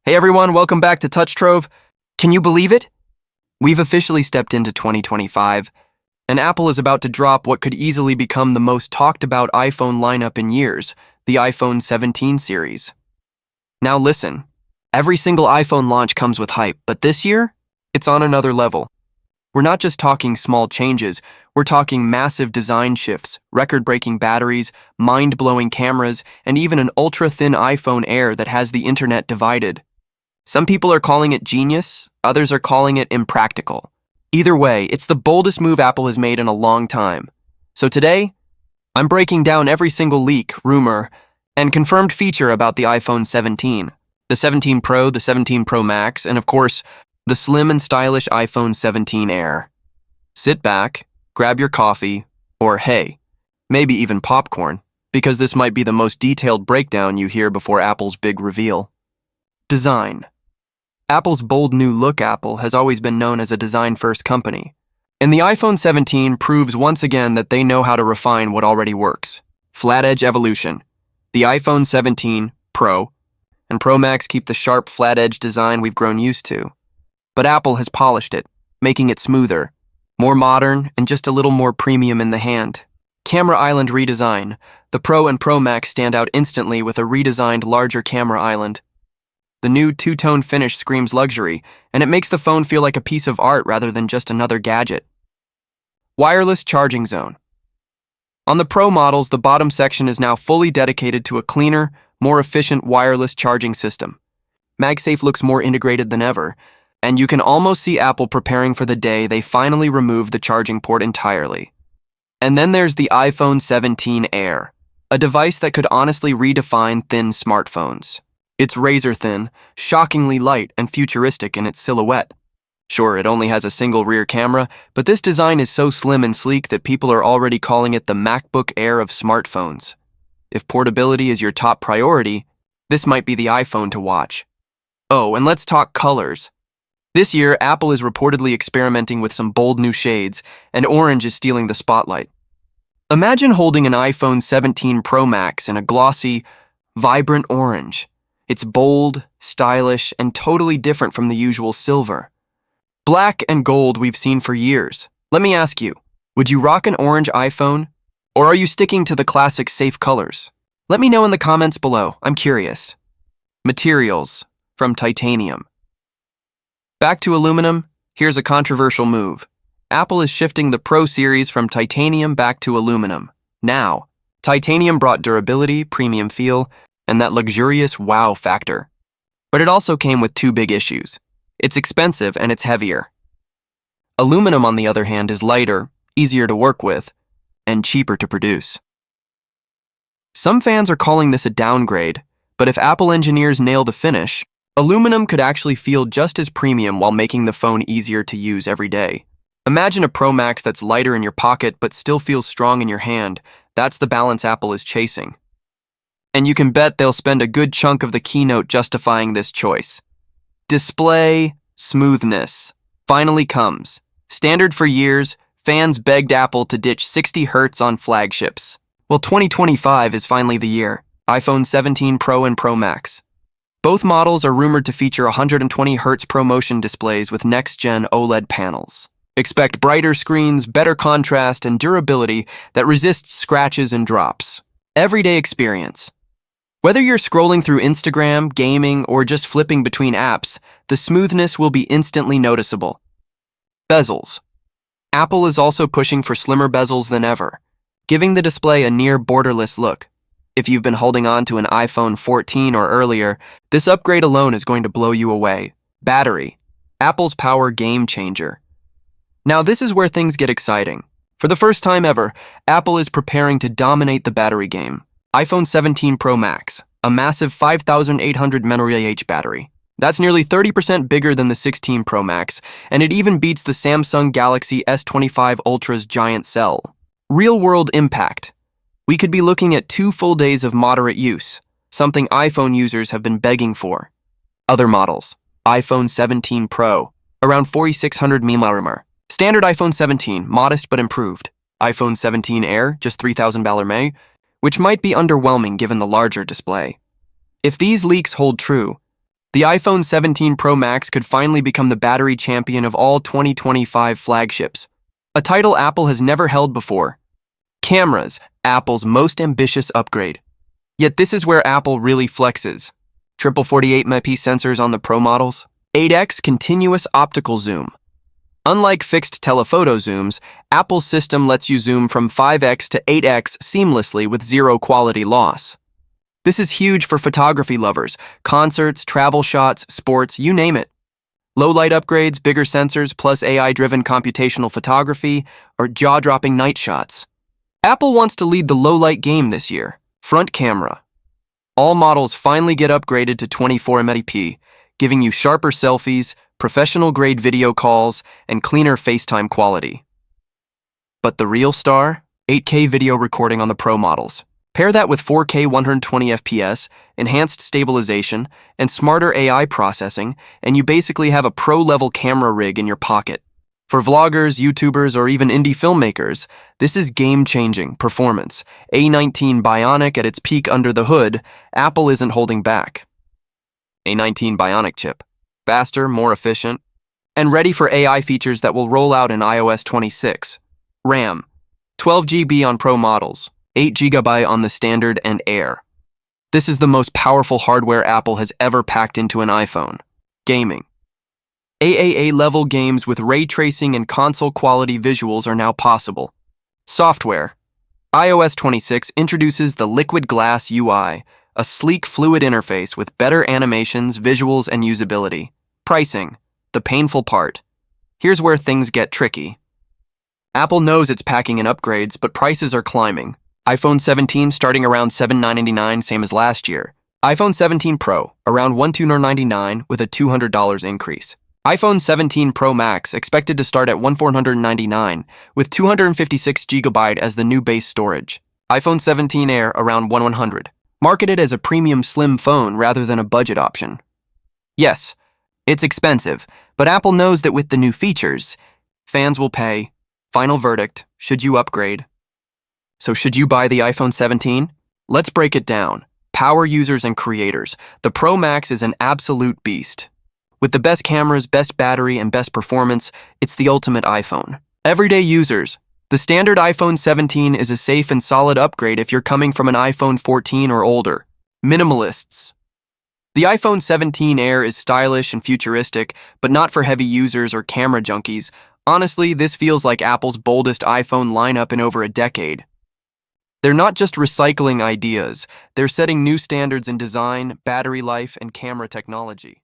Hey everyone, welcome back to Touch Trove. Can you believe it? We've officially stepped into 2025, and Apple is about to drop what could easily become the most talked about iPhone lineup in years, the iPhone 17 series. Now listen, every single iPhone launch comes with hype, but this year, it's on another level. We're not just talking small changes, we're talking massive design shifts, record-breaking batteries, mind-blowing cameras, and even an ultra-thin iPhone Air that has the internet divided. Some people are calling it genius, others are calling it impractical. Either way, it's the boldest move Apple has made in a long time. So today, I'm breaking down every single leak, rumor, and confirmed feature about the iPhone 17, the 17 Pro, the 17 Pro Max, and of course, the slim and stylish iPhone 17 Air. Sit back, grab your coffee, or hey, maybe even popcorn, because this might be the most detailed breakdown you hear before Apple's big reveal. Design. Apple's bold new look. Apple has always been known as a design-first company, and the iPhone 17 proves once again that they know how to refine what already works. Flat edge evolution. The iPhone 17 Pro and Pro Max keep the sharp flat edge design we've grown used to. But Apple has polished it, making it smoother, more modern, and just a little more premium in the hand. Camera island redesign. The Pro and Pro Max stand out instantly with a redesigned, larger camera island. The new two-tone finish screams luxury, and it makes the phone feel like a piece of art rather than just another gadget. Wireless charging zone. On the Pro models, the bottom section is now fully dedicated to a cleaner, more efficient wireless charging system. MagSafe looks more integrated than ever, and you can almost see Apple preparing for the day they finally remove the charging port entirely. And then there's the iPhone 17 Air, a device that could honestly redefine thin smartphones. It's razor-thin, shockingly light, and futuristic in its silhouette. Sure, it only has a single rear camera, but this design is so slim and sleek that people are already calling it the MacBook Air of smartphones. If portability is your top priority, this might be the iPhone to watch. Oh, and let's talk colors. This year, Apple is reportedly experimenting with some bold new shades, and orange is stealing the spotlight. Imagine holding an iPhone 17 Pro Max in a glossy, vibrant orange. It's bold, stylish, and totally different from the usual silver. Black and gold we've seen for years. Let me ask you, would you rock an orange iPhone? Or are you sticking to the classic safe colors? Let me know in the comments below, I'm curious. Materials. From titanium. Back to aluminum, here's a controversial move. Apple is shifting the Pro series from titanium back to aluminum. Now, titanium brought durability, premium feel, and that luxurious wow factor. But it also came with two big issues. It's expensive and it's heavier. Aluminum, on the other hand, is lighter, easier to work with, and cheaper to produce. Some fans are calling this a downgrade, but if Apple engineers nail the finish, aluminum could actually feel just as premium while making the phone easier to use every day. Imagine a Pro Max that's lighter in your pocket but still feels strong in your hand. That's the balance Apple is chasing. And you can bet they'll spend a good chunk of the keynote justifying this choice. Display smoothness finally comes. Standard for years, fans begged Apple to ditch 60 Hz on flagships. Well, 2025 is finally the year. iPhone 17 Pro and Pro Max. Both models are rumored to feature 120 Hz ProMotion displays with next-gen OLED panels. Expect brighter screens, better contrast, and durability that resists scratches and drops. Everyday experience. Whether you're scrolling through Instagram, gaming, or just flipping between apps, the smoothness will be instantly noticeable. Bezels. Apple is also pushing for slimmer bezels than ever, giving the display a near borderless look. If you've been holding on to an iPhone 14 or earlier, this upgrade alone is going to blow you away. Battery. Apple's power game changer. Now this is where things get exciting. For the first time ever, Apple is preparing to dominate the battery game. iPhone 17 Pro Max, a massive 5,800 mAh battery. That's nearly 30% bigger than the 16 Pro Max, and it even beats the Samsung Galaxy S25 Ultra's giant cell. Real-world impact. We could be looking at 2 full days of moderate use, something iPhone users have been begging for. Other models. iPhone 17 Pro, around 4,600 mAh. Standard iPhone 17, modest but improved. iPhone 17 Air, just 3,000 mAh, which might be underwhelming given the larger display. If these leaks hold true, The iPhone 17 Pro Max could finally become the battery champion of all 2025 flagships, a title Apple has never held before. Cameras, Apple's most ambitious upgrade. Yet this is where Apple really flexes. Triple 48-MP sensors on the Pro models, 8x continuous optical zoom. Unlike fixed telephoto zooms, Apple's system lets you zoom from 5x to 8x seamlessly with zero quality loss. This is huge for photography lovers, concerts, travel shots, sports, you name it. Low-light upgrades, bigger sensors, plus AI-driven computational photography, or jaw-dropping night shots. Apple wants to lead the low-light game this year. Front camera. All models finally get upgraded to 24MP, giving you sharper selfies, professional-grade video calls, and cleaner FaceTime quality. But the real star? 8K video recording on the Pro models. Pair that with 4K 120fps, enhanced stabilization, and smarter AI processing, and you basically have a pro-level camera rig in your pocket. For vloggers, YouTubers, or even indie filmmakers, this is game-changing performance. A19 Bionic at its peak under the hood, Apple isn't holding back. A19 Bionic chip. Faster, more efficient, and ready for AI features that will roll out in iOS 26. RAM. 12GB on Pro models. 8GB on the Standard and Air. This is the most powerful hardware Apple has ever packed into an iPhone. Gaming. AAA-level games with ray tracing and console-quality visuals are now possible. Software. iOS 26 introduces the Liquid Glass UI, a sleek, fluid interface with better animations, visuals, and usability. Pricing. The painful part. Here's where things get tricky. Apple knows it's packing in upgrades, but prices are climbing. iPhone 17 starting around $799, same as last year. iPhone 17 Pro, around $1,299 with a $200 increase. iPhone 17 Pro Max expected to start at $1,499 with 256GB as the new base storage. iPhone 17 Air around $1,100, marketed as a premium slim phone rather than a budget option. Yes, it's expensive, but Apple knows that with the new features, fans will pay. Final verdict, should you upgrade? So should you buy the iPhone 17? Let's break it down. Power users and creators, the Pro Max is an absolute beast. With the best cameras, best battery, and best performance, it's the ultimate iPhone. Everyday users, the standard iPhone 17 is a safe and solid upgrade if you're coming from an iPhone 14 or older. Minimalists. The iPhone 17 Air is stylish and futuristic, but not for heavy users or camera junkies. Honestly, this feels like Apple's boldest iPhone lineup in over a decade. They're not just recycling ideas, they're setting new standards in design, battery life, and camera technology.